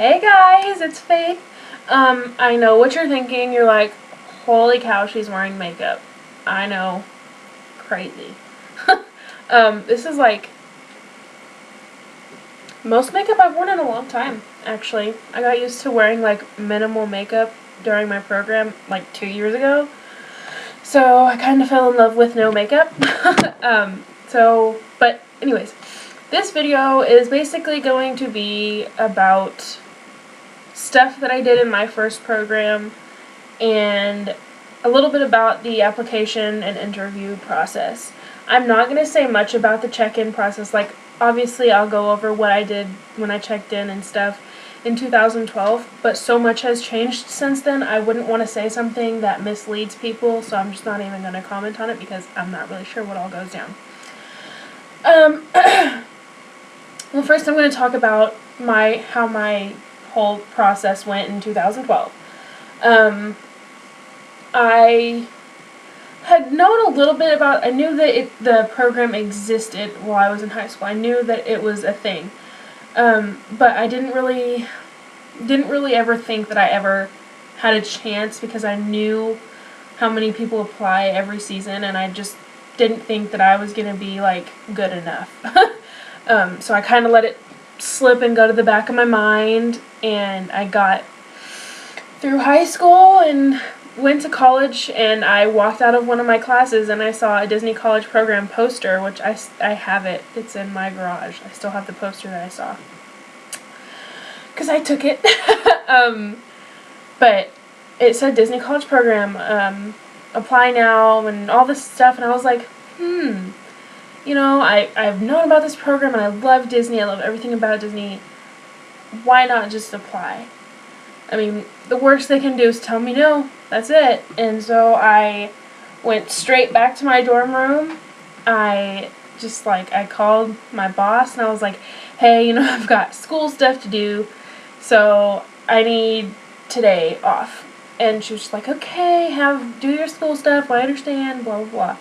Hey guys, it's Faith. I know what you're thinking. You're like, holy cow, she's wearing makeup. I know. Crazy. This is like most makeup I've worn in a long time, actually. I got used to wearing like minimal makeup during my program like 2 years ago. So I kind of fell in love with no makeup. But anyways, this video is basically going to be about stuff that I did in my first program and a little bit about the application and interview process. I'm not going to say much about the check-in process. Like, obviously I'll go over what I did when I checked in and stuff in 2012, but so much has changed since then. I wouldn't want to say something that misleads people, so I'm just not even going to comment on it because I'm not really sure what all goes down. Well, first I'm going to talk about how my whole process went in 2012. I had known a little bit about, I knew that the program existed while I was in high school. I knew that it was a thing. But I didn't really ever think that I ever had a chance because I knew how many people apply every season, and I just didn't think that I was going to be, like, good enough. So I kind of let it slip and go to the back of my mind, and I got through high school and went to college, and I walked out of one of my classes and I saw a Disney College Program poster, which I have it. It's in my garage. I still have the poster that I saw because I took it. But it said Disney College Program, apply now and all this stuff, and I was like, you know, I've known about this program and I love Disney. I love everything about Disney. Why not just apply? I mean, the worst they can do is tell me no. That's it. And so I went straight back to my dorm room. I called my boss and I was like, hey, you know, I've got school stuff to do, so I need today off. And she was just like, okay, do your school stuff, I understand, blah, blah, blah.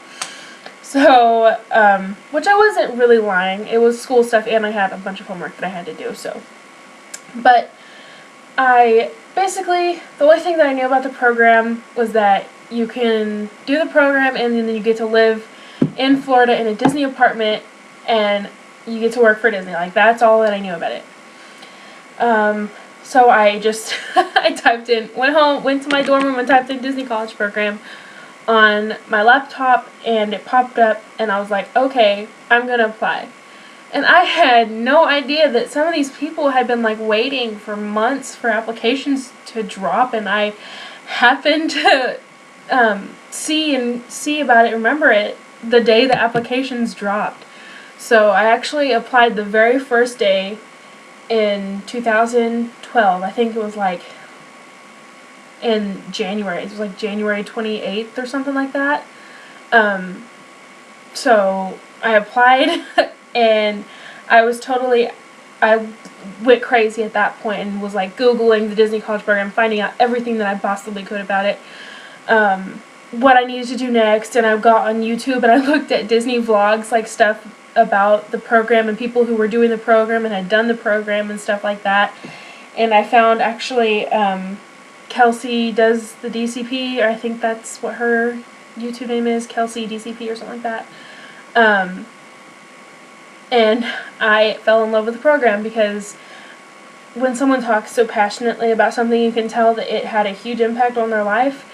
So, which I wasn't really lying. It was school stuff and I had a bunch of homework that I had to do, so. But basically, the only thing that I knew about the program was that you can do the program and then you get to live in Florida in a Disney apartment and you get to work for Disney. Like, that's all that I knew about it. So I just, I typed in, went to my dorm room and typed in Disney College Program on my laptop, and it popped up, and I was like, okay, I'm gonna apply. And I had no idea that some of these people had been, like, waiting for months for applications to drop, and I happened to see about it, remember it, the day the applications dropped. So I actually applied the very first day in 2012. I think it was, like, in January. It was, like, January 28th or something like that. So I applied, and I went crazy at that point and was, like, Googling the Disney College Program, finding out everything that I possibly could about it, what I needed to do next, and I got on YouTube and I looked at Disney vlogs, like, stuff about the program and people who were doing the program and had done the program and stuff like that, and I found, actually, Kelsey does the DCP, or I think that's what her YouTube name is, Kelsey DCP or something like that. And I fell in love with the program because when someone talks so passionately about something, you can tell that it had a huge impact on their life.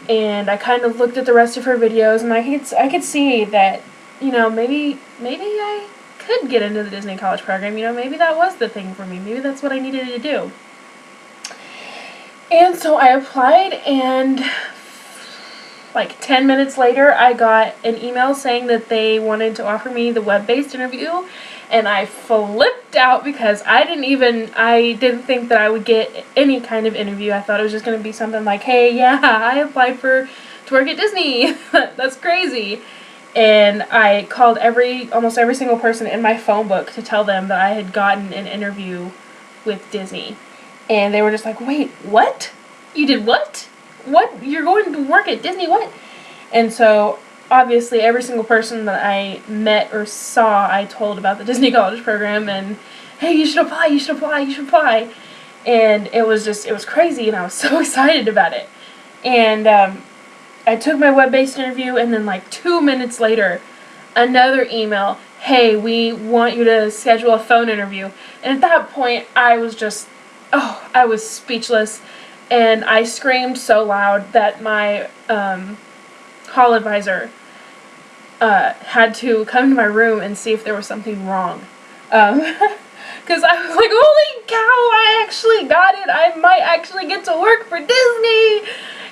And I kind of looked at the rest of her videos, and I could see that, you know, maybe I could get into the Disney College Program. You know, maybe that was the thing for me. Maybe that's what I needed to do. And so I applied, and like 10 minutes later, I got an email saying that they wanted to offer me the web-based interview, and I flipped out because I didn't think that I would get any kind of interview. I thought it was just going to be something like, hey, yeah, I applied to work at Disney. That's crazy. And I called almost every single person in my phone book to tell them that I had gotten an interview with Disney. And they were just like, wait, what? You did what? What? You're going to work at Disney? What? And so, obviously, every single person that I met or saw, I told about the Disney College Program, and, hey, you should apply, you should apply, you should apply. And it was crazy, and I was so excited about it. And I took my web-based interview, and then like 2 minutes later, another email, hey, we want you to schedule a phone interview. And at that point, I was just, I was speechless, and I screamed so loud that my hall advisor had to come to my room and see if there was something wrong. Because I was like, holy cow, I actually got it. I might actually get to work for Disney.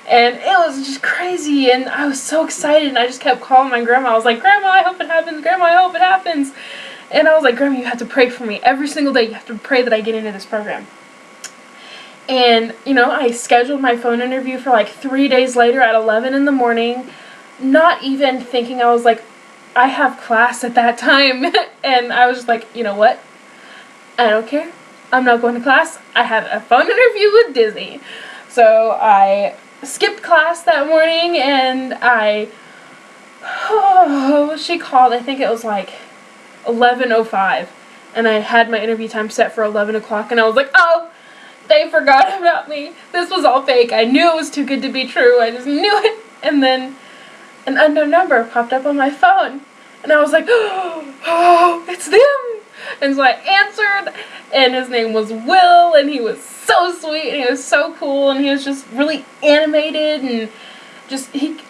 And it was just crazy, and I was so excited, and I just kept calling my grandma. I was like, Grandma, I hope it happens. Grandma, I hope it happens. And I was like, Grandma, you have to pray for me. Every single day, you have to pray that I get into this program. And, I scheduled my phone interview for like 3 days later at 11 in the morning, not even thinking. I was like, I have class at that time. And I was just like, you know what? I don't care. I'm not going to class. I have a phone interview with Disney. So I skipped class that morning, and she called. I think it was like 11:05, and I had my interview time set for 11 o'clock, and I was like, oh, they forgot about me. This was all fake. I knew it was too good to be true. I just knew it. And then an unknown number popped up on my phone, and I was like, oh, it's them. And so I answered, and his name was Will, and he was so sweet, and he was so cool, and he was just really animated, and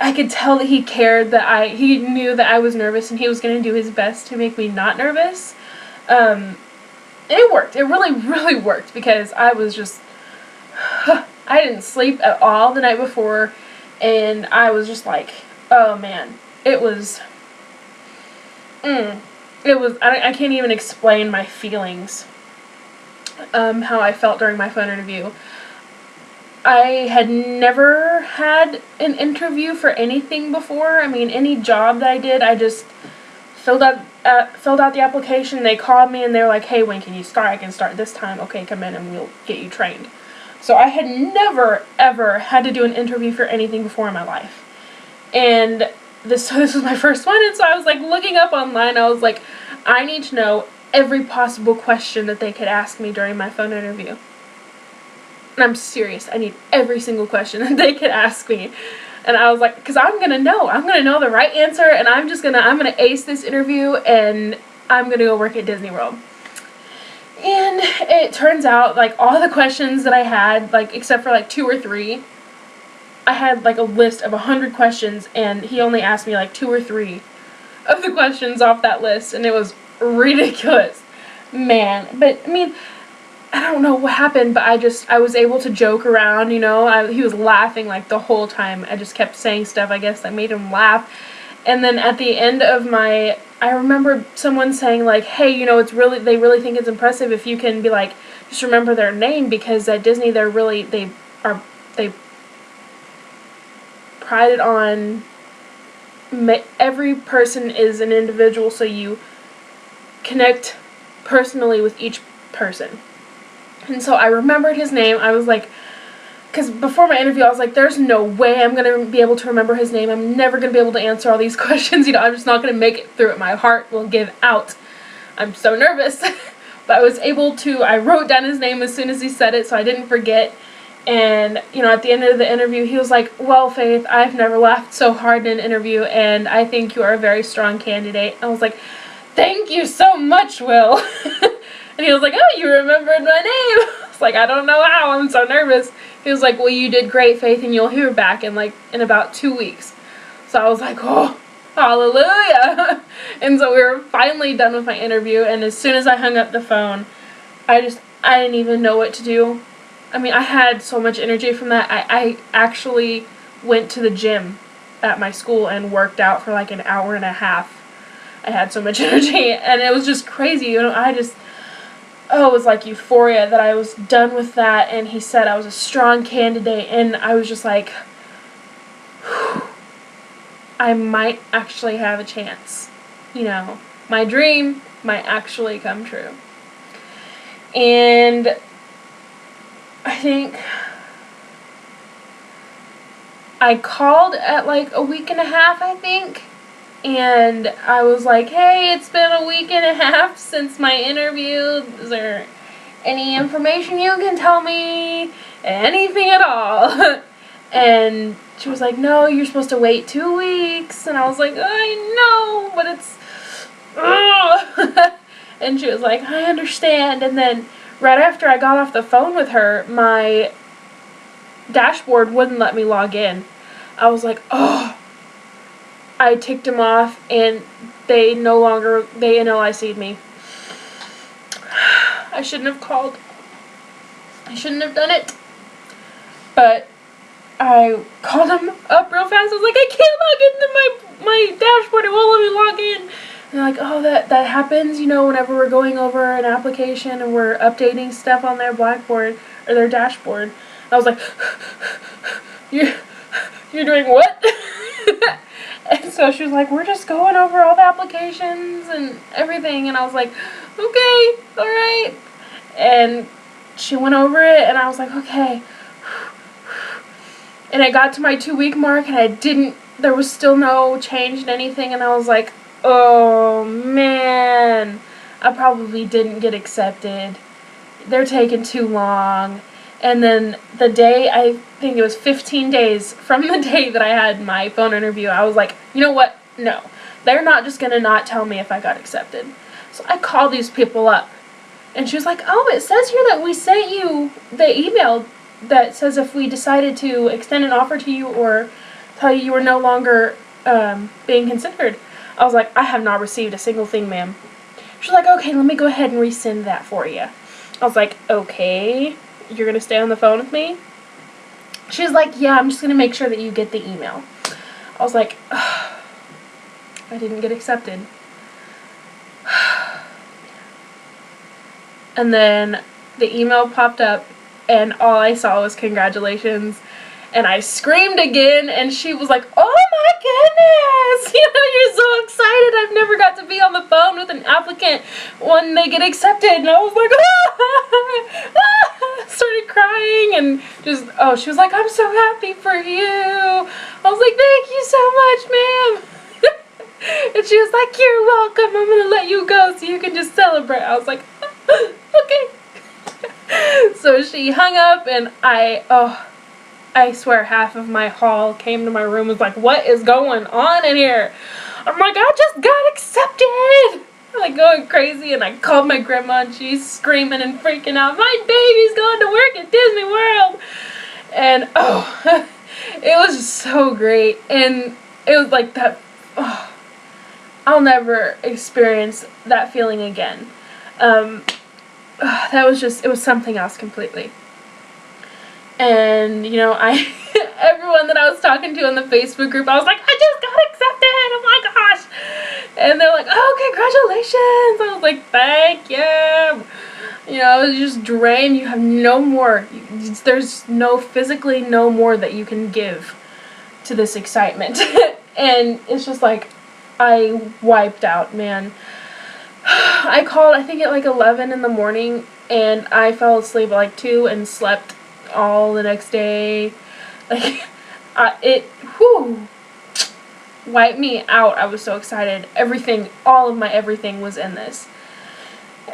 I could tell that he cared, that he knew that I was nervous, and he was going to do his best to make me not nervous. And it worked. It really, really worked, because I was just, I didn't sleep at all the night before, and I was just like, oh man, it was, I can't even explain my feelings, how I felt during my phone interview. I had never had an interview for anything before. I mean, any job that I did, I just filled out the application. They called me, and they were like, hey, when can you start? I can start this time. Okay, come in, and we'll get you trained. So I had never, ever had to do an interview for anything before in my life. And this was my first one, and so I was like looking up online. I was like, I need to know every possible question that they could ask me during my phone interview. And I'm serious, I need every single question that they could ask me. And I was like, because I'm gonna know the right answer, and I'm gonna ace this interview, and I'm gonna go work at Disney World. And it turns out, like, all the questions that I had, like, except for like 2 or 3, I had like a list of 100 questions, and he only asked me like 2 or 3 of the questions off that list, and it was ridiculous, man. But I mean, I don't know what happened, but I was able to joke around, he was laughing like the whole time. I just kept saying stuff, I guess, that made him laugh. And then at the end of I remember someone saying like, hey, they really think it's impressive if you can be like, just remember their name, because at Disney they pride it on every person is an individual, so you connect personally with each person. And so I remembered his name. I was like, because before my interview I was like, there's no way I'm going to be able to remember his name. I'm never going to be able to answer all these questions. I'm just not going to make it through it. My heart will give out. I'm so nervous. But I was able to, I wrote down his name as soon as he said it, so I didn't forget. And, at the end of the interview, he was like, well, Faith, I've never laughed so hard in an interview, and I think you are a very strong candidate. I was like, thank you so much, Will. And he was like, oh, you remembered my name. I was like, I don't know how, I'm so nervous. He was like, well, you did great, Faith, and you'll hear back in about 2 weeks. So I was like, oh, hallelujah. And so we were finally done with my interview, and as soon as I hung up the phone, I didn't even know what to do. I mean, I had so much energy from that. I actually went to the gym at my school and worked out for like an hour and a half. I had so much energy, and it was just crazy. It was like euphoria that I was done with that, and he said I was a strong candidate, and I was just like, whew, I might actually have a chance. My dream might actually come true. And I think I called at like a week and a half, I think, and I was like, hey, it's been a week and a half since my interview. Is there any information you can tell me, anything at all. And she was like, no, you're supposed to wait 2 weeks. And I was like, I know, but it's, ugh. And she was like, I understand. And then right after I got off the phone with her, my dashboard wouldn't let me log in. I was like, oh. I ticked them off, and they NLIC'd me. I shouldn't have called. I shouldn't have done it. But I called them up real fast. I was like, I can't log into my dashboard. It won't let me log in. And they're like, oh, that happens, you know, whenever we're going over an application and we're updating stuff on their Blackboard or their dashboard. And I was like, you're doing what? And so she was like, we're just going over all the applications and everything. And I was like, okay, all right. And she went over it, and I was like, okay. And I got to my 2-week mark, and there was still no change in anything. And I was like, oh, man, I probably didn't get accepted. They're taking too long. And then the day, I think it was 15 days from the day that I had my phone interview, I was like, you know what? No. They're not just going to not tell me if I got accepted. So I called these people up. And she was like, oh, it says here that we sent you the email that says if we decided to extend an offer to you or tell you were no longer being considered. I was like, I have not received a single thing, ma'am. She's like, okay, let me go ahead and resend that for you. I was like, okay. You're going to stay on the phone with me? She was like, yeah, I'm just going to make sure that you get the email. I was like, ugh, I didn't get accepted. And then the email popped up, and all I saw was congratulations. And I screamed again, and she was like, oh my goodness! You know, you're so excited. I've never got to be on the phone with an applicant when they get accepted. And I was like, started crying, and just, she was like, I'm so happy for you. I was like, thank you so much, ma'am. And she was like, you're welcome. I'm going to let you go so you can just celebrate. I was like, okay. So she hung up, and I swear half of my hall came to my room and was like, what is going on in here? I'm like, I just got accepted. I'm like going crazy, and I called my grandma, and she's screaming and freaking out. My baby's going to work at Disney World. And it was just so great. And it was like that, I'll never experience that feeling again. That was just, it was something else completely. And, you know, everyone that I was talking to in the Facebook group, I was like, I just got accepted, oh my gosh. And they're like, oh, congratulations. I was like, thank you. You know, it's just drained. You have no more, there's physically no more that you can give to this excitement. And it's just like, I wiped out, man. I called, I think at like 11 in the morning, and I fell asleep at like 2 and slept all the next day. Like, it wiped me out. I was so excited. Everything, all of my everything was in this.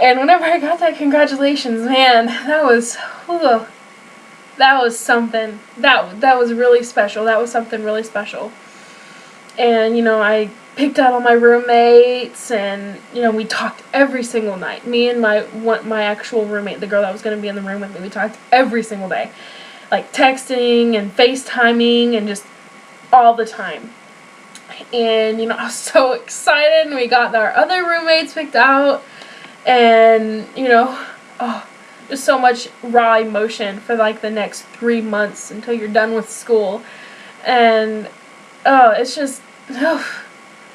And whenever I got that congratulations, man, that was something. That was really special. That was something really special. And, you know, I picked out all my roommates, and, you know, we talked every single night. Me and my actual roommate, the girl that was going to be in the room with me, we talked every single day. Like, texting and FaceTiming and just all the time. And, you know, I was so excited, and we got our other roommates picked out, and, you know, just so much raw emotion for, like, the next 3 months until you're done with school. And, it's just,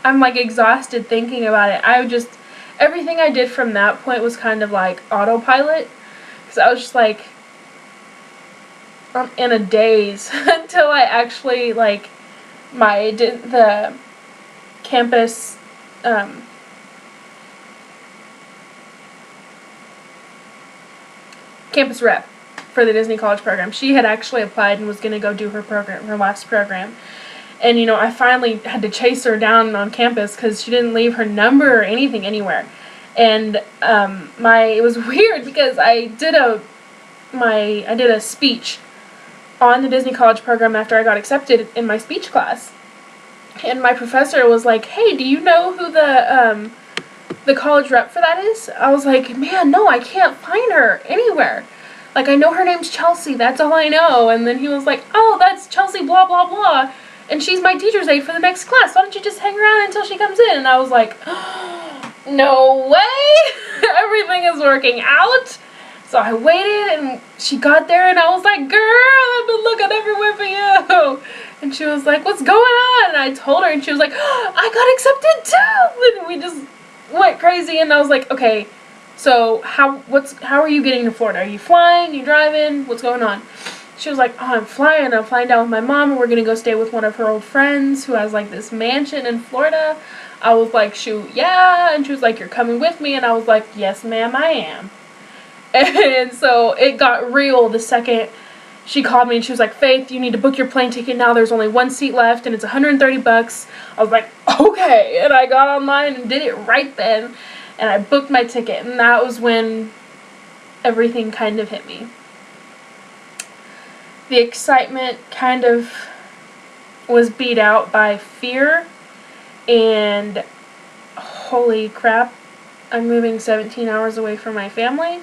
I'm, like, exhausted thinking about it. Everything I did from that point was kind of like autopilot, because I was just like, I'm in a daze until I actually, like, the campus, campus rep for the Disney College program. She had actually applied and was going to go do her last program. And, you know, I finally had to chase her down on campus because she didn't leave her number or anything anywhere. And it was weird because I did a speech on the Disney College program after I got accepted in my speech class. And my professor was like, "Hey, do you know who the college rep for that is?" I was like, "Man, no, I can't find her anywhere. Like, I know her name's Chelsea, that's all I know." And then he was like, "Oh, that's Chelsea blah blah blah, and she's my teacher's aide for the next class. Why don't you just hang around until she comes in?" And I was like, "No way! Everything is working out." So I waited, and she got there, and I was like, "Girl, I've been looking everywhere for you." And she was like, "What's going on?" And I told her, and she was like, "I got accepted too!" And we just went crazy, and I was like, "Okay, so how are you getting to Florida? Are you flying? Are you driving? What's going on?" She was like, "Oh, I'm flying down with my mom, and we're gonna go stay with one of her old friends who has like this mansion in Florida." I was like, "Shoot, yeah." And she was like, "You're coming with me?" And I was like, "Yes, ma'am, I am." And so it got real the second she called me, and she was like, "Faith, you need to book your plane ticket now. There's only one seat left, and it's $130. I was like, "Okay." And I got online and did it right then, and I booked my ticket, and that was when everything kind of hit me. The excitement kind of was beat out by fear, and holy crap, I'm moving 17 hours away from my family.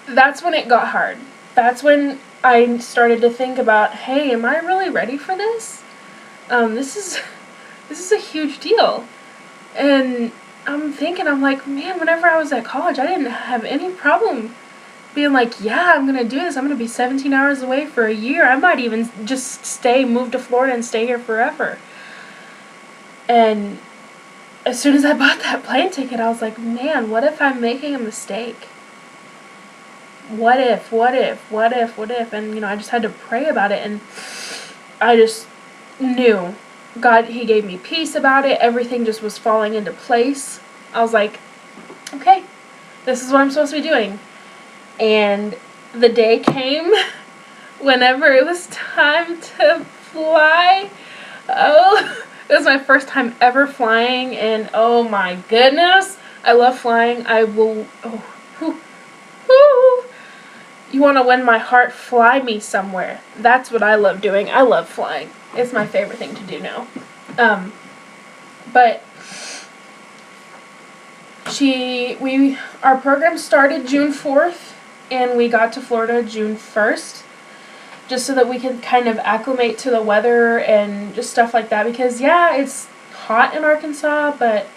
That's when it got hard. That's when I started to think about, hey, am I really ready for this? This is a huge deal. And I'm like, man, whenever I was at college, I didn't have any problem being like, yeah, I'm going to do this. I'm going to be 17 hours away for a year. I might even just move to Florida and stay here forever. And as soon as I bought that plane ticket, I was like, man, what if I'm making a mistake? What if? And, I just had to pray about it, and I just knew God, He gave me peace about it. Everything just was falling into place. I was like, okay, this is what I'm supposed to be doing. And the day came whenever it was time to fly. Oh, it was my first time ever flying, and oh my goodness, I love flying. I will, you want to win my heart? Fly me somewhere. That's what I love doing. I love flying. It's my favorite thing to do now. But our program started June 4th, and we got to Florida June 1st, just so that we could kind of acclimate to the weather and just stuff like that, because yeah, it's hot in Arkansas, but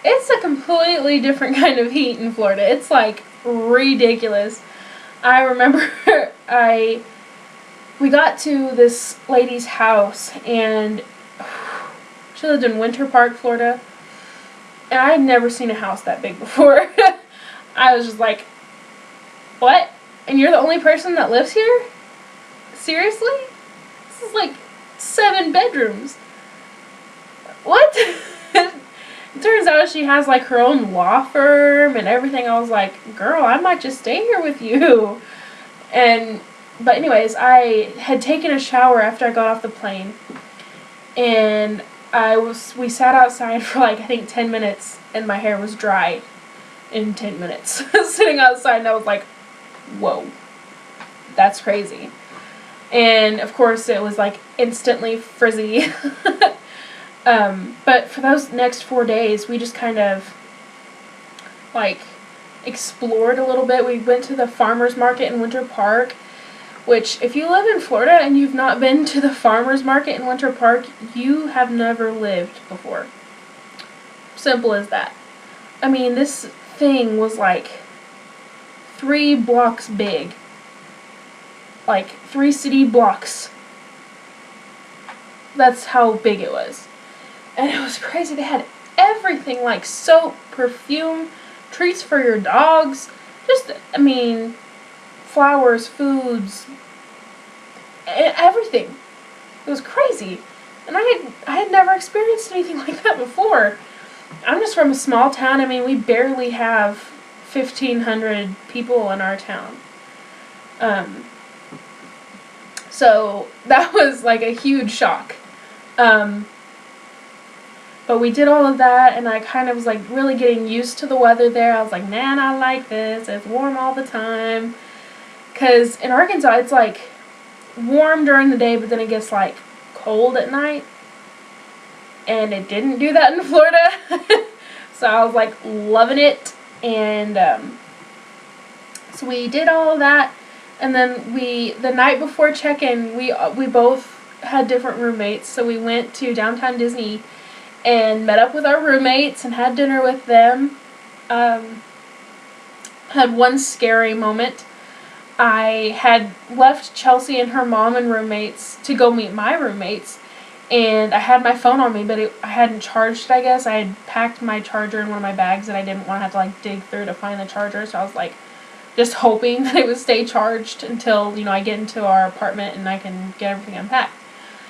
it's a completely different kind of heat in Florida. It's like ridiculous. I remember we got to this lady's house, and she lived in Winter Park, Florida, and I had never seen a house that big before. I was just like, what? And you're the only person that lives here? Seriously? This is like 7 bedrooms. What? It turns out she has like her own law firm and everything. I was like, girl, I might just stay here with you. But anyways, I had taken a shower after I got off the plane, and we sat outside for like, I think 10 minutes, and my hair was dry in 10 minutes. Sitting outside, and I was like, whoa, that's crazy. And of course it was like instantly frizzy. But for those next 4 days, we just kind of like explored a little bit. We went to the farmer's market in Winter Park, which if you live in Florida and you've not been to the farmer's market in Winter Park, you have never lived before. Simple as that. I mean, this thing was like 3 blocks big. Like 3 city blocks. That's how big it was. And it was crazy. They had everything, like soap, perfume, treats for your dogs. Flowers, foods, everything. It was crazy. And I had never experienced anything like that before. I'm just from a small town. I mean, we barely have 1,500 people in our town. So that was like a huge shock. But we did all of that, and I kind of was like really getting used to the weather there. I was like, man, I like this. It's warm all the time. Because in Arkansas, it's like warm during the day, but then it gets like cold at night. And it didn't do that in Florida. So I was like loving it. And so we did all of that. And then the night before check-in, we both had different roommates. So we went to Downtown Disney and met up with our roommates and had dinner with them. Had one scary moment. I had left Chelsea and her mom and roommates to go meet my roommates, and I had my phone on me, but I hadn't charged it, I guess. I had packed my charger in one of my bags, and I didn't want to have to like dig through to find the charger, so I was like just hoping that it would stay charged until, I get into our apartment and I can get everything unpacked.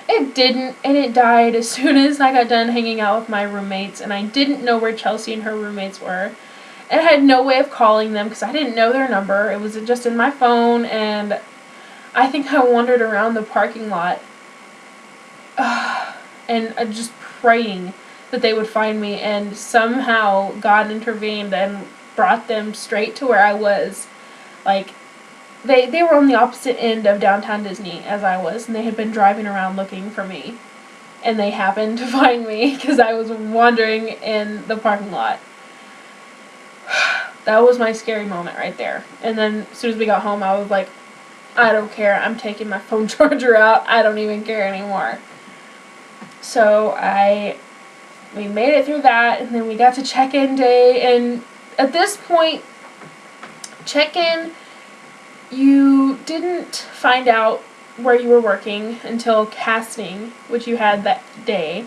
It didn't, and it died as soon as I got done hanging out with my roommates, and I didn't know where Chelsea and her roommates were. And I had no way of calling them because I didn't know their number. It was just in my phone, and I think I wandered around the parking lot and just praying that they would find me, and somehow God intervened and brought them straight to where I was. Like, they were on the opposite end of Downtown Disney as I was, and they had been driving around looking for me. And they happened to find me because I was wandering in the parking lot. That was my scary moment right there. And then as soon as we got home, I was like, I don't care. I'm taking my phone charger out. I don't even care anymore. So we made it through that, and then we got to check-in day. And at this point, check-in, you didn't find out where you were working until casting, which you had that day.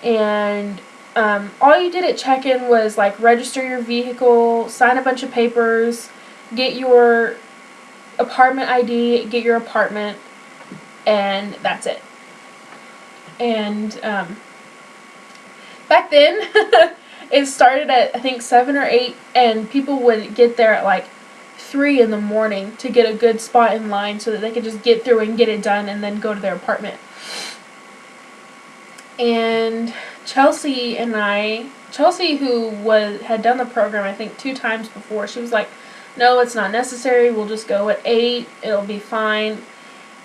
And all you did at check-in was like register your vehicle, sign a bunch of papers, get your apartment ID, get your apartment, and that's it. And back then, it started at I think 7 or 8, and people would get there at like 3 in the morning to get a good spot in line so that they could just get through and get it done and then go to their apartment. And Chelsea, who had done the program I think 2 times before, she was like, no, it's not necessary, we'll just go at 8, it'll be fine.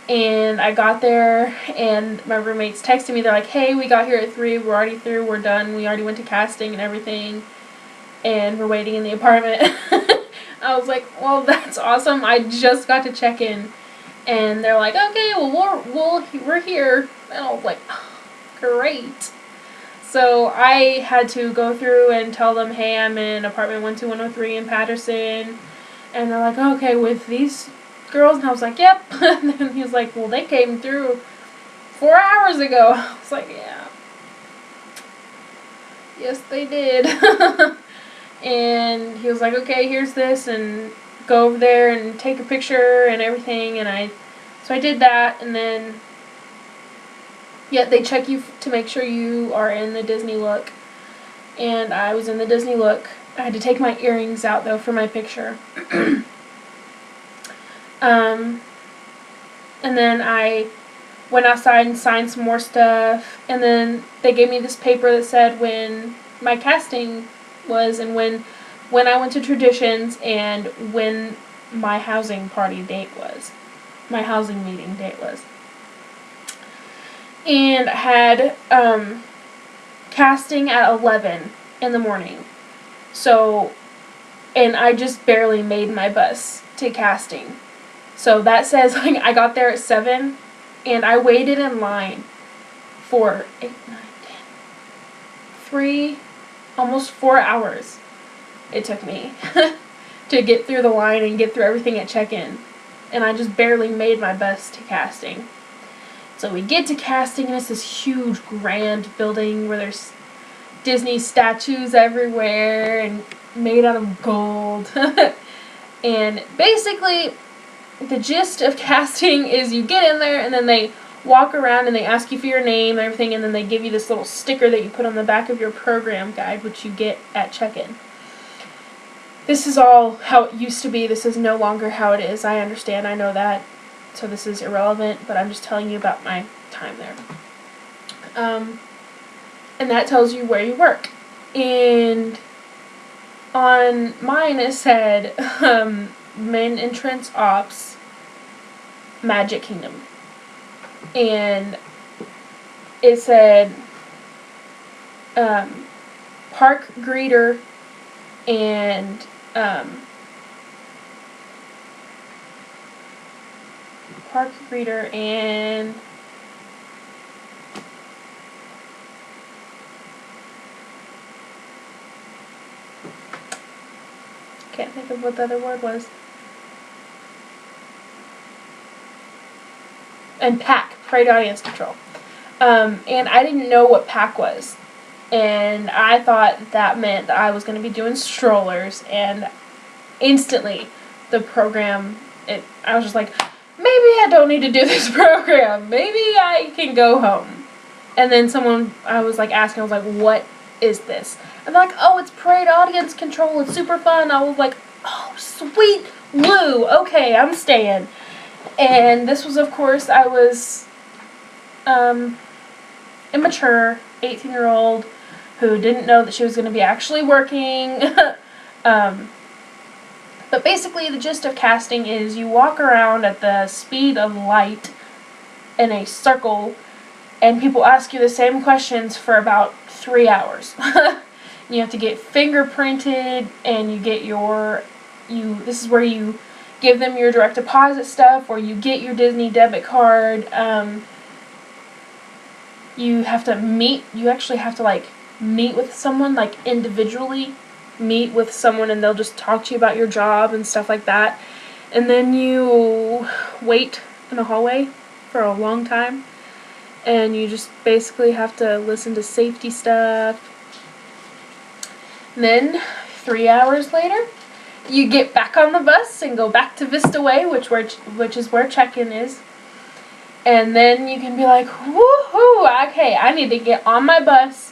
And I got there, and my roommates texted me, they're like, hey, we got here at 3, we're already through, we're done, we already went to casting and everything, and we're waiting in the apartment. I was like, well, that's awesome, I just got to check in. And they're like, okay, well, we're here. And I was like, great. So I had to go through and tell them, hey, I'm in apartment 12103 in Patterson. And they're like, okay, with these girls? And I was like, yep. And then he was like, well, they came through 4 hours ago. I was like, yeah. Yes, they did. And he was like, okay, here's this, and go over there and take a picture and everything. And so I did that, and then they check you to make sure you are in the Disney look. And I was in the Disney look. I had to take my earrings out, though, for my picture. And then I went outside and signed some more stuff. And then they gave me this paper that said when my casting was and when I went to Traditions and when my housing party date was. My housing meeting date was. And I had casting at 11 in the morning. So, and I just barely made my bus to casting. So that says, like, I got there at 7, and I waited in line for 8, 9, 10, 3, almost 4 hours it took me to get through the line and get through everything at check-in. And I just barely made my bus to casting. So we get to casting, and it's this huge, grand building where there's Disney statues everywhere and made out of gold. And basically, the gist of casting is you get in there, and then they walk around and they ask you for your name and everything, and then they give you this little sticker that you put on the back of your program guide, which you get at check-in. This is all how it used to be. This is no longer how it is. I understand. I know that. So this is irrelevant, but I'm just telling you about my time there. and that tells you where you work. And on mine it said main entrance ops, Magic Kingdom, and it said park greeter and can't think of what the other word was. And PAC, Parade Audience Control. And I didn't know what PAC was. And I thought that meant that I was going to be doing strollers. And instantly, the program, I was just like, maybe I don't need to do this program. Maybe I can go home. And then I was like asking, I was like, what is this? And they're like, oh, it's Parade Audience Control. It's super fun. I was like, oh, sweet Lou. Okay, I'm staying. And this was, of course, I was immature, 18-year-old, who didn't know that she was going to be actually working. But basically, the gist of casting is you walk around at the speed of light in a circle, and people ask you the same questions for about 3 hours. You have to get fingerprinted, and you get this is where you give them your direct deposit stuff, or you get your Disney debit card. You actually have to, like, meet with someone, like, individually meet with someone, and they'll just talk to you about your job and stuff like that. And then you wait in a hallway for a long time, and you just basically have to listen to safety stuff. And then 3 hours later, you get back on the bus and go back to Vista Way, which is where check-in is. And then you can be like, woohoo, okay, I need to get on my bus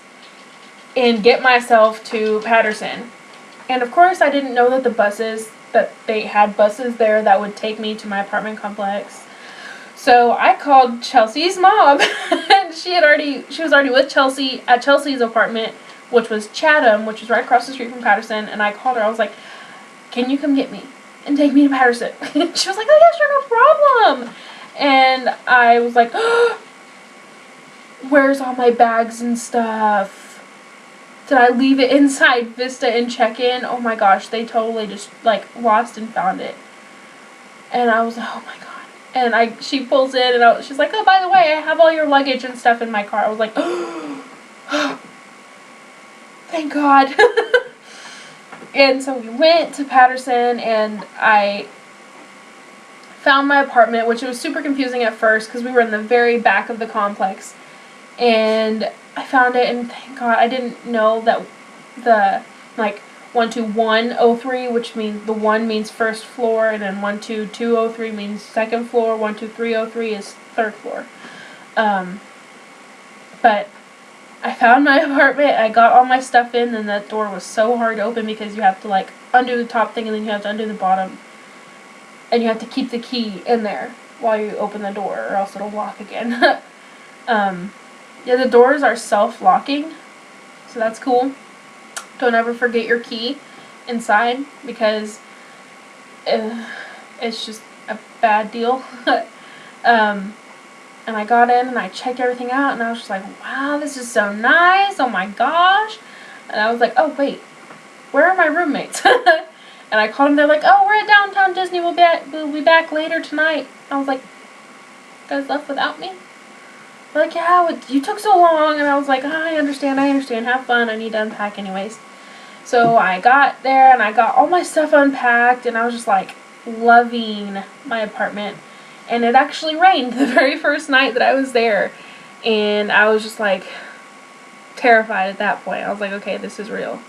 and get myself to Patterson. And of course, I didn't know that they had buses there that would take me to my apartment complex. So I called Chelsea's mom, and she was already with Chelsea at Chelsea's apartment, which was Chatham, which is right across the street from Patterson. And I called her. I was like, can you come get me and take me to Patterson? And she was like, oh yeah, sure, no problem. And I was like, oh, where's all my bags and stuff? Did I leave it inside Vista and check-in? Oh my gosh, they totally just, like, lost and found it. And I was like, oh my god. And she pulls in, and she's like, oh, by the way, I have all your luggage and stuff in my car. I was like, oh, thank God. And so we went to Patterson, and I found my apartment, which was super confusing at first because we were in the very back of the complex. And I found it, and thank God, I didn't know that the, like, 12103, which means the 1 means first floor, and then 12203 means second floor, 12303 is third floor. But I found my apartment, I got all my stuff in, and that door was so hard to open because you have to, like, undo the top thing, and then you have to undo the bottom. And you have to keep the key in there while you open the door, or else it'll lock again. Yeah, the doors are self-locking, so that's cool. Don't ever forget your key inside, because it's just a bad deal. And I got in, and I checked everything out, and I was just like, wow, this is so nice, oh my gosh. And I was like, oh wait, where are my roommates? And I called them, they're like, oh, we're at Downtown Disney, we'll be back later tonight. I was like, you guys left without me? They're like, yeah, you took so long. And I was like, oh, I understand, have fun, I need to unpack anyways. So I got there, and I got all my stuff unpacked, and I was just like, loving my apartment. And it actually rained the very first night that I was there, and I was just like, terrified at that point. I was like, okay, this is real.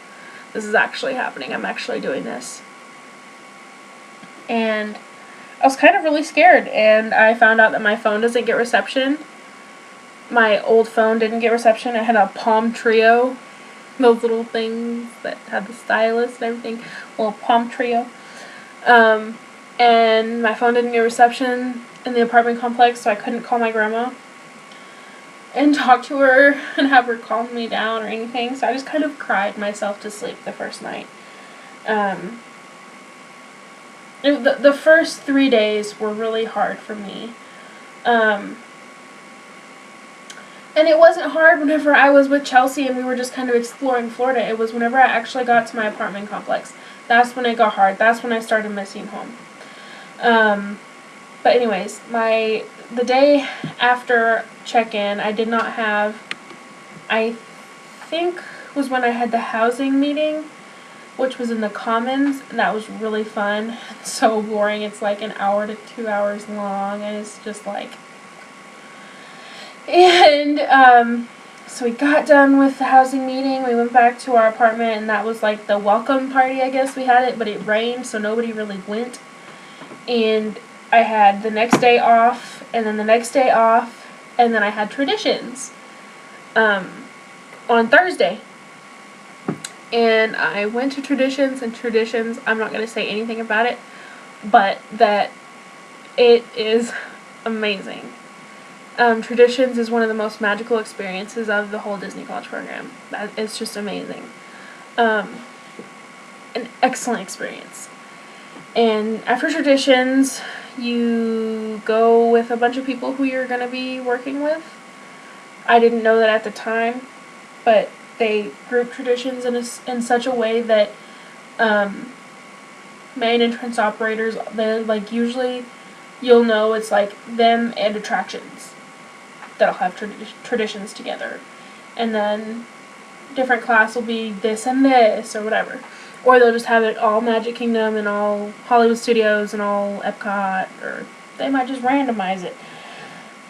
This is actually happening. I'm actually doing this. And I was kind of really scared, and I found out that my phone doesn't get reception. My old phone didn't get reception. It had a Palm Trio, those little things that had the stylus and everything, little Palm Trio. And my phone didn't get reception in the apartment complex, so I couldn't call my grandma. and talk to her and have her calm me down or anything. So I just kind of cried myself to sleep the first night. The first 3 days were really hard for me. And it wasn't hard whenever I was with Chelsea and we were just kind of exploring Florida. It was whenever I actually got to my apartment complex. That's when it got hard. That's when I started missing home. But anyways, the day after check-in, I did not have, I think was when I had the housing meeting, which was in the Commons, and that was really fun. It's so boring. It's like an hour to 2 hours long, and it's just like... And, so we got done with the housing meeting, we went back to our apartment, and that was like the welcome party, I guess we had it, but it rained, so nobody really went. And I had the next day off, and then the next day off, and then I had traditions, on Thursday. And I went to traditions, and traditions, I'm not going to say anything about it, but that it is amazing. Traditions is one of the most magical experiences of the whole Disney College program. It's just amazing. An excellent experience. And after traditions, you go with a bunch of people who you're going to be working with. I didn't know that at the time, but they group traditions in such a way that main entrance operators, they're like, usually you'll know it's like them and attractions that'll have traditions together. And then different class will be this and this or whatever. Or they'll just have it all Magic Kingdom and all Hollywood Studios and all Epcot, or they might just randomize it.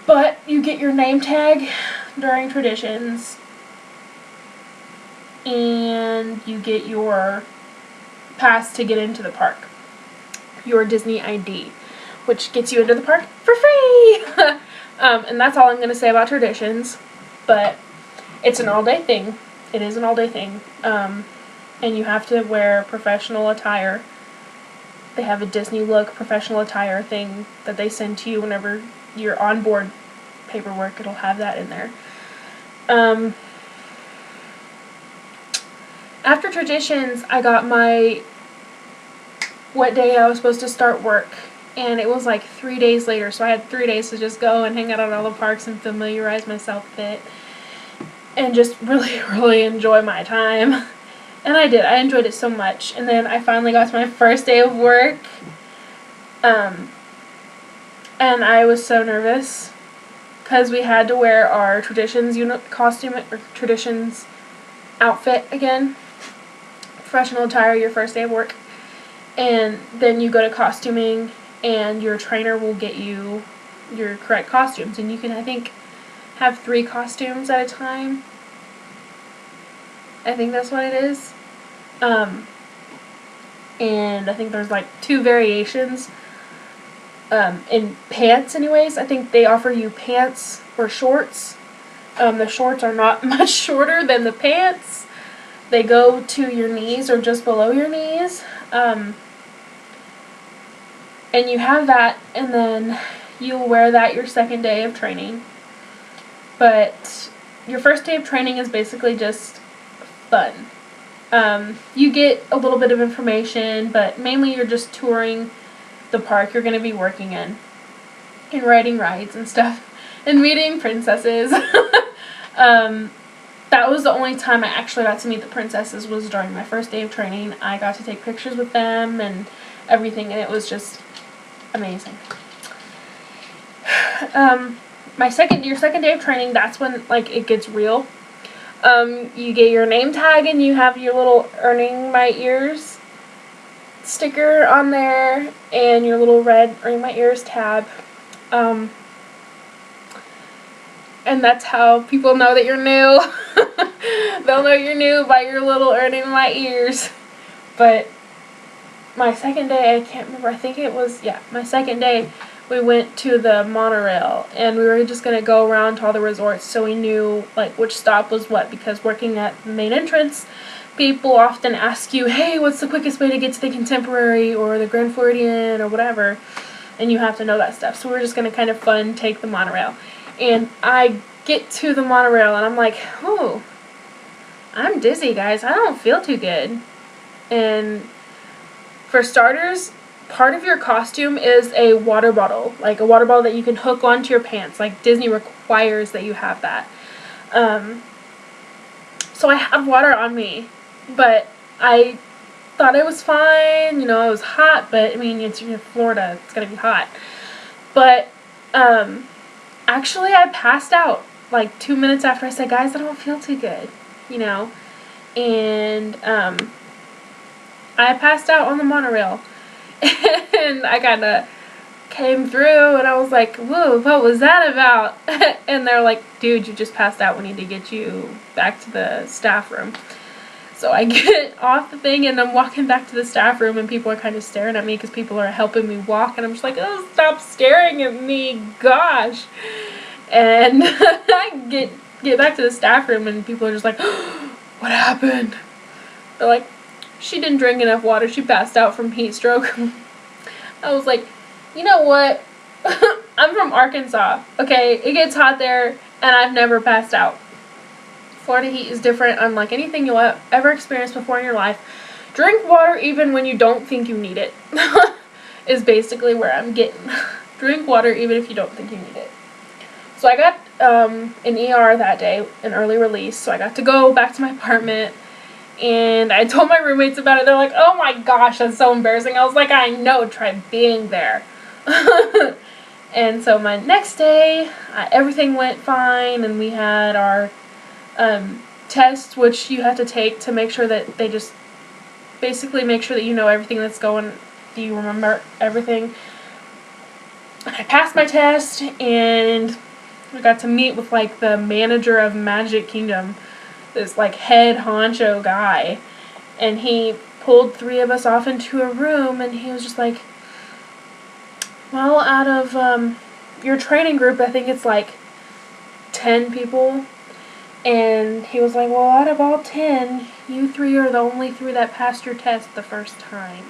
But you get your name tag during traditions, and you get your pass to get into the park. Your Disney ID, which gets you into the park for free! And that's all I'm going to say about traditions, but it's an all-day thing. It is an all-day thing. And you have to wear professional attire. They have a Disney look professional attire thing that they send to you whenever you're on board paperwork. It'll have that in there. After traditions, I got what day I was supposed to start work. And it was like 3 days later, so I had 3 days to just go and hang out at all the parks and familiarize myself with it. And just really, really enjoy my time. And I did. I enjoyed it so much. And then I finally got to my first day of work. And I was so nervous because we had to wear our traditions costume, or traditions outfit again. Professional attire, your first day of work. And then you go to costuming, and your trainer will get you your correct costumes. And you can, I think, have 3 costumes at a time. I think that's what it is. And I think there's like 2 variations. In pants anyways. I think they offer you pants or shorts. The shorts are not much shorter than the pants. They go to your knees or just below your knees. And you have that, and then you'll wear that your second day of training. But your first day of training is basically just fun. You get a little bit of information, but mainly you're just touring the park you're going to be working in. And riding rides and stuff. And meeting princesses. That was the only time I actually got to meet the princesses, was during my first day of training. I got to take pictures with them and everything, and it was just amazing. Your second day of training, that's when like it gets real. You get your name tag, and you have your little Earning My Ears sticker on there, and your little red Earning My Ears tab. And that's how people know that you're new. They'll know you're new by your little Earning My Ears. But my second day, I can't remember, I think it was, my second day, we went to the monorail, and we were just going to go around to all the resorts, so we knew, like, which stop was what, because working at the main entrance, people often ask you, hey, what's the quickest way to get to the Contemporary, or the Grand Floridian, or whatever, and you have to know that stuff, so we were just going to kind of take the monorail, and I get to the monorail, and I'm like, oh, I'm dizzy, guys. I don't feel too good. And for starters, part of your costume is a water bottle, like a water bottle that you can hook onto your pants. Like Disney requires that you have that. So I had water on me, but I thought it was fine. You know, it was hot, but I mean, it's in Florida, it's gonna be hot. But actually, I passed out like 2 minutes after I said, guys, I don't feel too good, you know, and I passed out on the monorail, and I kind of came through, and I was like, whoa, what was that about? And they're like, dude, you just passed out. We need to get you back to the staff room. So I get off the thing, and I'm walking back to the staff room, and people are kind of staring at me because people are helping me walk, and I'm just like, oh, stop staring at me, gosh. And I get back to the staff room, and people are just like, oh, what happened? They're like, she didn't drink enough water. She passed out from heat stroke. I was like, you know what? I'm from Arkansas. Okay, it gets hot there, and I've never passed out. Florida heat is different, unlike anything you'll ever experience before in your life. Drink water even when you don't think you need it. Is basically where I'm getting. Drink water even if you don't think you need it. So I got an ER that day, an early release, so I got to go back to my apartment. And I told my roommates about it. They're like, oh my gosh, that's so embarrassing. I was like, I know, try being there. And so my next day, everything went fine, and we had our test, which you have to take to make sure that they just basically make sure that you know everything that's going, do you remember everything. I passed my test, and I got to meet with like the manager of Magic Kingdom, this like head honcho guy, and he pulled 3 of us off into a room, and he was just like, well, out of your training group, I think it's like 10 people, and he was like, well, out of all 10, you 3 are the only 3 that passed your test the first time.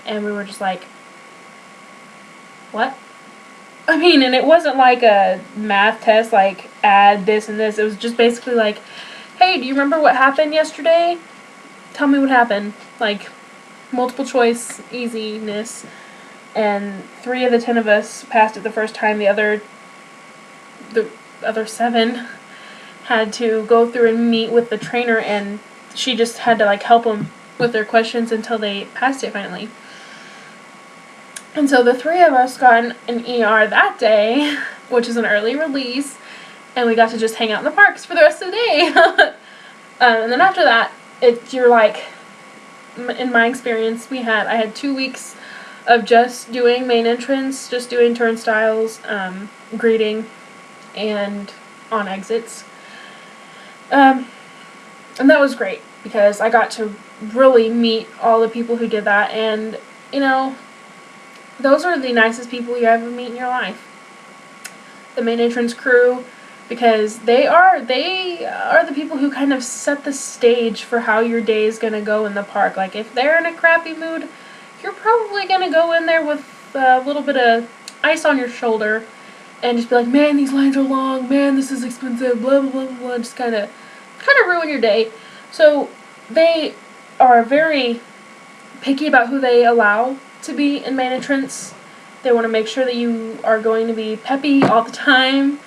And we were just like, what? I mean, and it wasn't like a math test, like add this and this. It was just basically like, hey, do you remember what happened yesterday? Tell me what happened. Like, multiple choice, easiness. And 3 of the 10 of us passed it the first time. The other 7 had to go through and meet with the trainer, and she just had to like help them with their questions until they passed it finally. And so the 3 of us got an ER that day, which is an early release, and we got to just hang out in the parks for the rest of the day. And then after that, you're like, in my experience, I had 2 weeks of just doing main entrance, just doing turnstiles, greeting, and on exits. And that was great because I got to really meet all the people who did that, and you know, those are the nicest people you ever meet in your life. The main entrance crew, because they are the people who kind of set the stage for how your day is going to go in the park. Like, if they're in a crappy mood, you're probably going to go in there with a little bit of ice on your shoulder and just be like, man, these lines are long, man, this is expensive, blah, blah, blah, blah, just kind of ruin your day. So they are very picky about who they allow to be in main entrance. They want to make sure that you are going to be peppy all the time,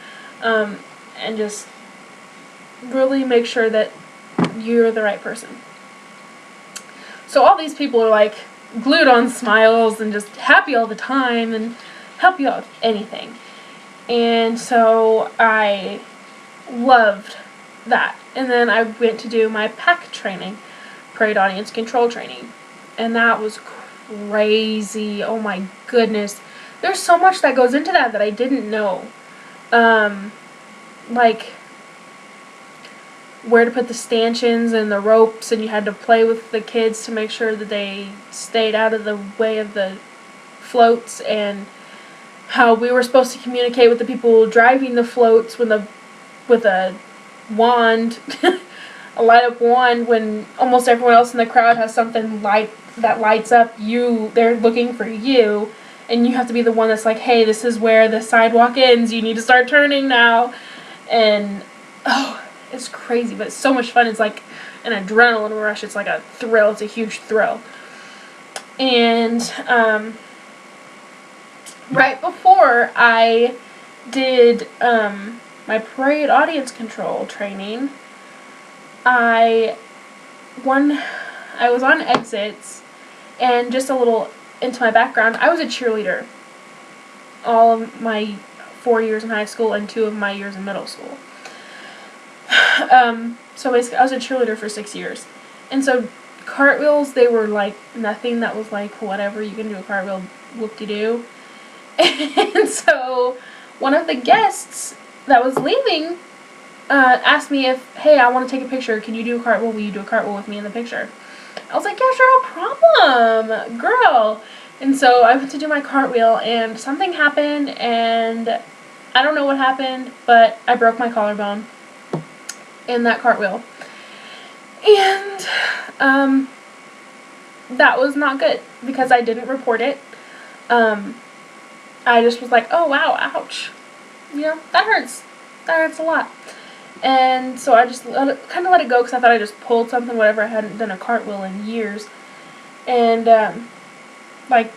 and just really make sure that you're the right person. So all these people are like glued on smiles and just happy all the time and help you out with anything. And so I loved that. And then I went to do my PAC training, Parade Audience Control training. And that was crazy. Oh my goodness. There's so much that goes into that I didn't know. Like where to put the stanchions and the ropes, and you had to play with the kids to make sure that they stayed out of the way of the floats, and how we were supposed to communicate with the people driving the floats with a wand, a light up wand, when almost everyone else in the crowd has something that lights up. They're looking for you, and you have to be the one that's like, hey, this is where the sidewalk ends, you need to start turning now. And, oh, it's crazy, but it's so much fun. It's like an adrenaline rush. It's like a thrill. It's a huge thrill. And, right before I did, my parade audience control training, I was on exits, and just a little into my background, I was a cheerleader all of my 4 years in high school and 2 of my years in middle school. So basically I was a cheerleader for 6 years. And so cartwheels, they were like nothing. That was like, whatever, you can do a cartwheel, whoop-de-doo. And so one of the guests that was leaving asked me if, hey, I want to take a picture. Can you do a cartwheel? Will you do a cartwheel with me in the picture? I was like, yeah, sure, no problem, girl. And so I went to do my cartwheel, and something happened, and I don't know what happened, but I broke my collarbone in that cartwheel. And that was not good, because I didn't report it. I just was like, oh, wow, ouch. You know, that hurts. That hurts a lot. And so I just kind of let it go, because I thought I just pulled something, whatever. I hadn't done a cartwheel in years. And, like,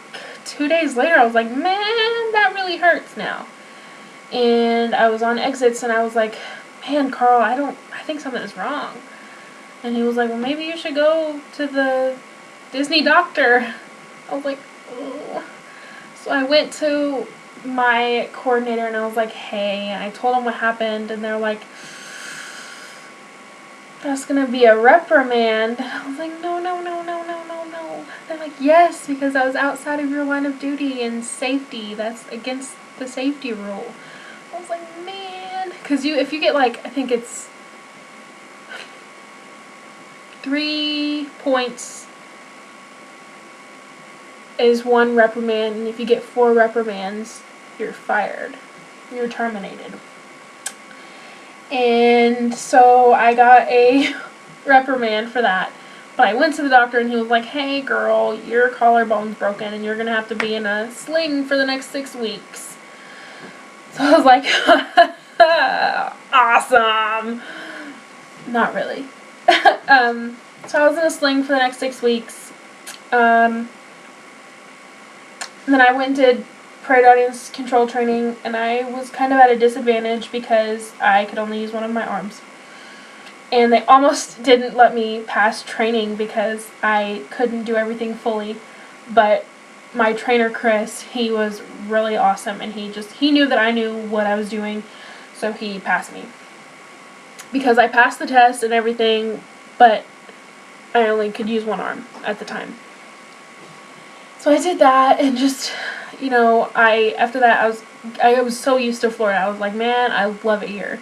2 days later, I was like, man, that really hurts now. And I was on exits, and I was like, man, Carl, I think something is wrong. And he was like, well, maybe you should go to the Disney doctor. I was like, oh. So I went to my coordinator, and I was like, hey, and I told them what happened, and they're like, that's going to be a reprimand. I was like, no. They're like, yes, because I was outside of your line of duty and safety. That's against the safety rule. I was like, man. Because if you get, like, I think it's 3 points is 1 reprimand, and if you get 4 reprimands, you're fired. You're terminated. And so I got a reprimand for that. But I went to the doctor, and he was like, hey, girl, your collarbone's broken, and you're going to have to be in a sling for the next 6 weeks. So I was like, awesome. Not really. So I was in a sling for the next 6 weeks. And then I went and did parade audience control training, and I was kind of at a disadvantage because I could only use one of my arms. And they almost didn't let me pass training because I couldn't do everything fully. But my trainer, Chris, he was really awesome, and he knew that I knew what I was doing, so he passed me. Because I passed the test and everything, but I only could use one arm at the time. So I did that, and just, you know, after that I was so used to Florida. I was like, man, I love it here.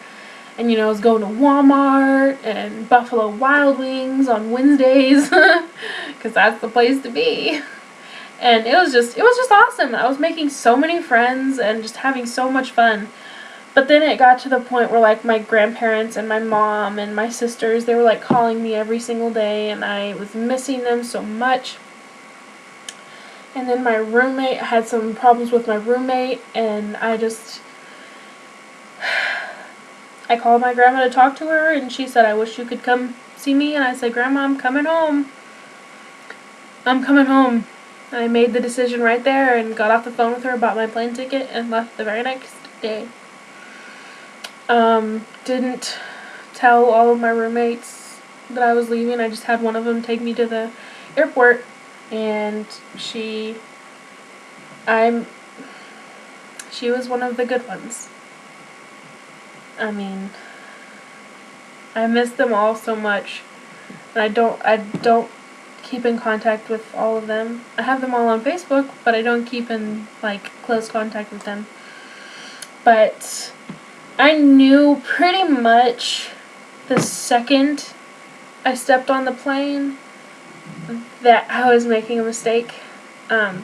And, you know, I was going to Walmart and Buffalo Wild Wings on Wednesdays, because that's the place to be. And it was just awesome. I was making so many friends and just having so much fun. But then it got to the point where, like, my grandparents and my mom and my sisters, they were, like, calling me every single day, and I was missing them so much. And then my roommate, I had some problems with my roommate, and I called my grandma to talk to her, and she said, I wish you could come see me. And I said, Grandma, I'm coming home. I'm coming home. And I made the decision right there and got off the phone with her, bought my plane ticket, and left the very next day. Didn't tell all of my roommates that I was leaving. I just had one of them take me to the airport, and she was one of the good ones. I mean, I miss them all so much, and I don't keep in contact with all of them. I have them all on Facebook, but I don't keep in, like, close contact with them. But I knew pretty much the second I stepped on the plane that I was making a mistake. That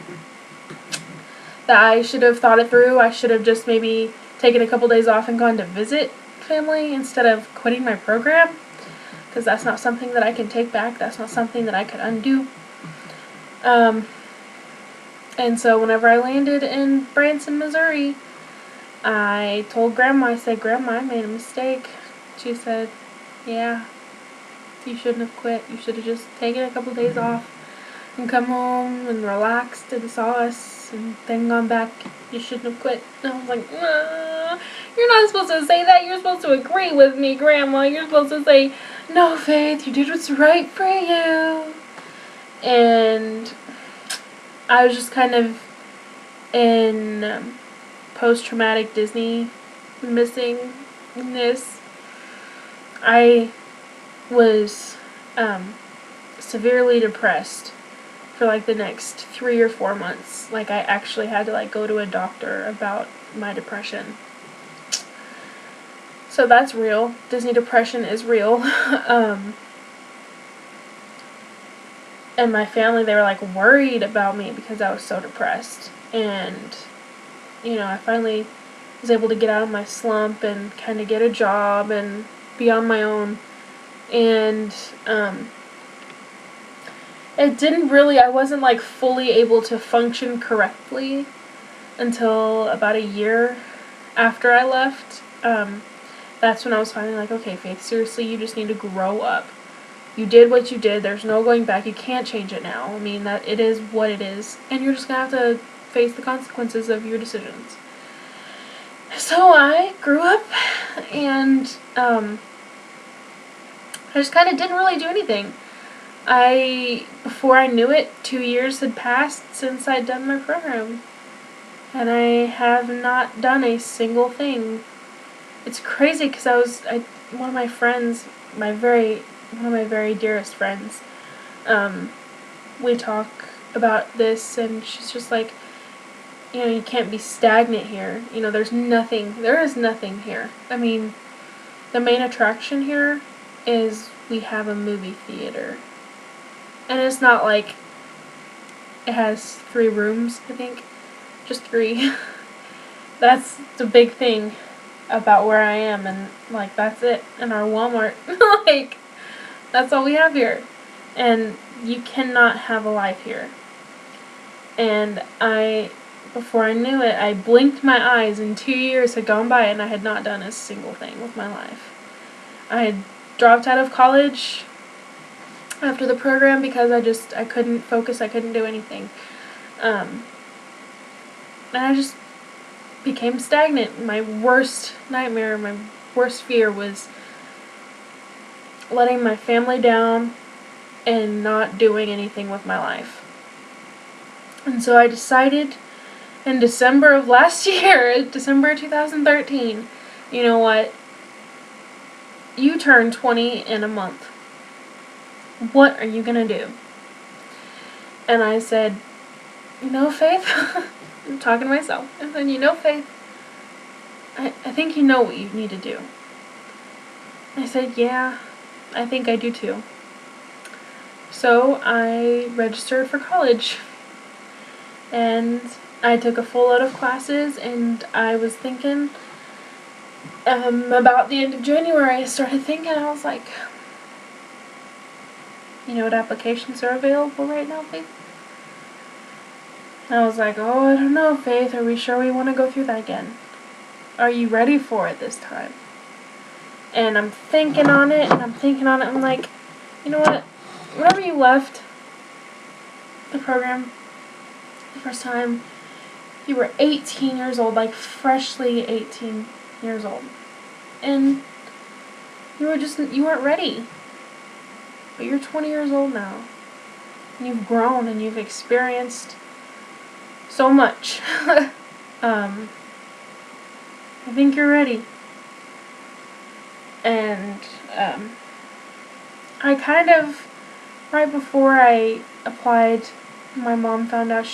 I should have thought it through. I should have just maybe taken a couple days off and gone to visit family instead of quitting my program, because that's not something that I can take back. That's not something that I could undo. And so whenever I landed in Branson, Missouri, I told Grandma, I said, Grandma, I made a mistake. She said, yeah, you shouldn't have quit. You should have just taken a couple days off and come home and relaxed and saw us and then gone back. You shouldn't have quit. And I was like, nah, you're not supposed to say that. You're supposed to agree with me, Grandma. You're supposed to say, no, Faith, you did what's right for you. And I was just kind of in post-traumatic Disney missingness. I was severely depressed for like the next 3 or 4 months. Like, I actually had to like go to a doctor about my depression. So that's real. Disney depression is real. And my family, they were like worried about me because I was so depressed. And, you know, I finally was able to get out of my slump and kind of get a job and be on my own. And it didn't really, I wasn't like fully able to function correctly until about a year after I left. That's when I was finally like, okay, Faith, seriously, you just need to grow up. You did what you did. There's no going back. You can't change it now. I mean, that it is what it is. And you're just going to have to face the consequences of your decisions. So I grew up and I just kind of didn't really do anything. Before I knew it, 2 years had passed since I'd done my program. And I have not done a single thing. It's crazy because one of my friends, one of my very dearest friends, we talk about this, and she's just like, you know, you can't be stagnant here. You know, there is nothing here. I mean, the main attraction here is we have a movie theater. And it's not like it has 3 rooms, I think. Just 3. That's the big thing about where I am, and like that's it. And our Walmart, like, that's all we have here. And you cannot have a life here. And before I knew it, I blinked my eyes and 2 years had gone by and I had not done a single thing with my life. I had dropped out of college after the program because I couldn't focus, I couldn't do anything. And I just became stagnant. My worst nightmare, my worst fear was letting my family down and not doing anything with my life. And so I decided in December of last year, December 2013, you know what? You turn 20 in a month. What are you going to do? And I said, you know, Faith, I'm talking to myself. I said, you know, Faith, I think you know what you need to do. I said, yeah, I think I do too. So I registered for college. And I took a full load of classes, and I was thinking, about the end of January, I started thinking, I was like, you know what applications are available right now, Faith? And I was like, oh, I don't know, Faith, are we sure we want to go through that again? Are you ready for it this time? And I'm thinking on it, I'm like, you know what, whenever you left the program the first time, you were 18 years old, like freshly 18 years old. And you weren't ready. But you're 20 years old now. And you've grown and you've experienced so much. I think you're ready. And I kind of, right before I applied, my mom found out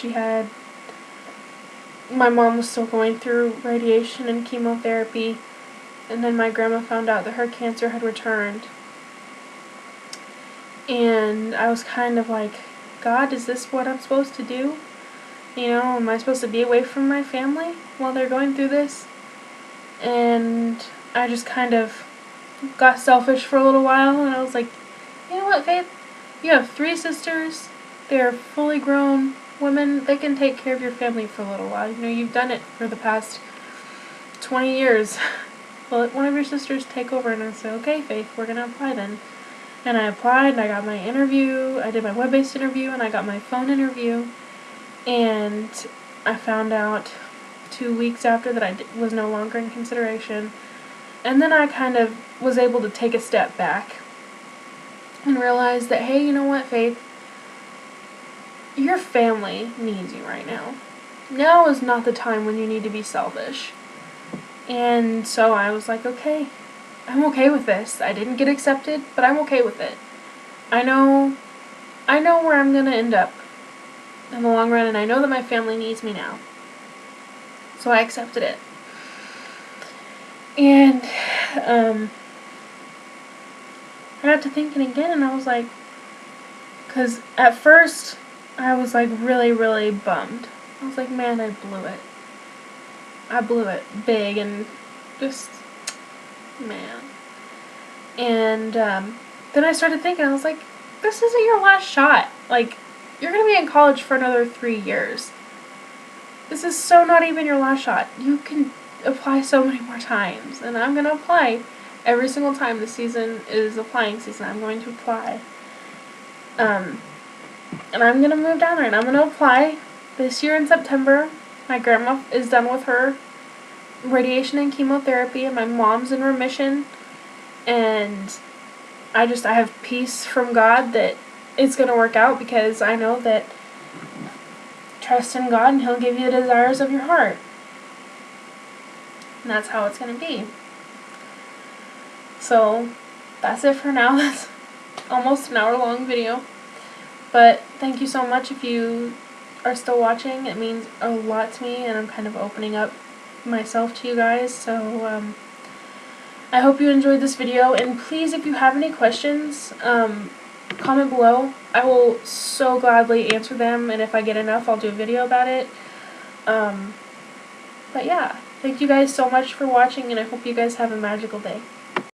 my mom was still going through radiation and chemotherapy, and then my grandma found out that her cancer had returned. And I was kind of like, God, is this what I'm supposed to do? You know, am I supposed to be away from my family while they're going through this? And I just kind of got selfish for a little while, and I was like, you know what, Faith? You have 3 sisters. They're fully grown women. They can take care of your family for a little while. You know, you've done it for the past 20 years. Will one of your sisters take over? And I said, okay, Faith, we're going to apply then. And I applied, and I got my interview. I did my web-based interview, and I got my phone interview. And I found out 2 weeks after that I was no longer in consideration. And then I kind of was able to take a step back and realize that, hey, you know what, Faith? Your family needs you right now. Now is not the time when you need to be selfish. And so I was like, okay, I'm okay with this. I didn't get accepted, but I'm okay with it. I know where I'm going to end up in the long run, and I know that my family needs me now. So I accepted it. And I got to thinking again, and I was like, because at first I was like really, really bummed. I was like, man, I blew it. I blew it big, and just, man. And then I started thinking, I was like, this isn't your last shot. Like, you're going to be in college for another 3 years. This is so not even your last shot. You can apply so many more times. And I'm going to apply every single time this season is applying season. I'm going to apply. And I'm going to move down there, and I'm going to apply this year in September. My grandma is done with her radiation and chemotherapy, and my mom's in remission. And I have peace from God that it's going to work out, because I know that trust in God and He'll give you the desires of your heart. And that's how it's going to be. So that's it for now. That's almost an hour-long video. But thank you so much if you are still watching. It means a lot to me, and I'm kind of opening up myself to you guys. So I hope you enjoyed this video, and please, if you have any questions, comment below. I will so gladly answer them, and if I get enough, I'll do a video about it. But yeah, thank you guys so much for watching, and I hope you guys have a magical day.